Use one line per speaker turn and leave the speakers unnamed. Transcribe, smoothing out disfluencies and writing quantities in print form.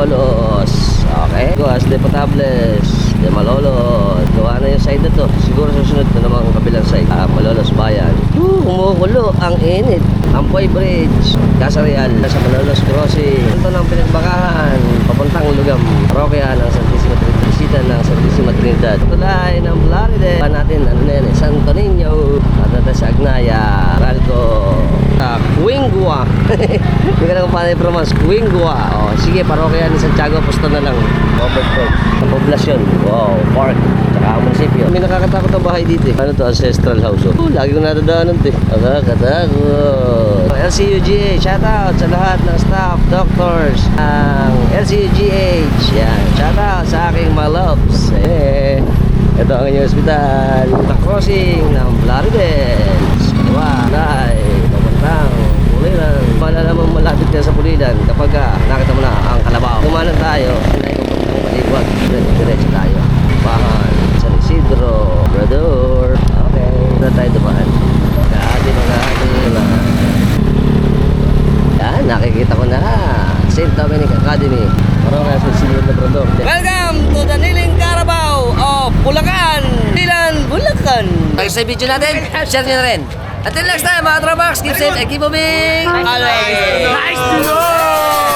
Malolos. Okay, Guas de Potables de Malolos. Gawa na yung side na to. Siguro susunod na naman ang kabilang side. Malolos Bayan. Kumukulo ang init. Ampoy Bridge, Casa Real, sa Malolos Crossing. Ito ng pinagbakahan, papuntang Lugam, parokya ng Santissima Trinidad, bisita ng Santissima Trinidad. Tulay ng Blaride. Pa natin, ano na yan, Santo Niño, at natin sa Agnaya, Ralco, Quingua. Hindi ka na kung paano i-pronounce, Quingua. O, sige, parokya ni Santiago Apostol na lang. Overflow, sa poblasyon, wow, park, tsaka munisipyo. May nakakatakot ang bahay dito eh. Ano to, ancestral house oh. Lagi ko natadaanan to eh. Nakakatakot. LCUGH, shoutout sa lahat ng staff, doctors, ang LCUGH. Yan, shoutout sa aking mga loves. Ito ang inyong hospital. Crossing ng Blarides. Kaliwa, Lai, papuntang Pulilan. Malalamang malapit ka sa Pulilan kapag nakita mo na ang Kalabaw. Kumanan tayo, Paliguan, diretso tayo. Bahan, San Isidro, Brador. Okay, na tayo dumaan. Mag-aadi na. Yan, nakikita ko na. St. Dominic Academy. Parang nga sa sinunod na Brador. Welcome to the Niling Carabao of Bulacan. Nilan, Bulacan. Pag sa video natin, share nyo na rin. Until next time, mga Trabox, keep safe and keep moving. Nice to know!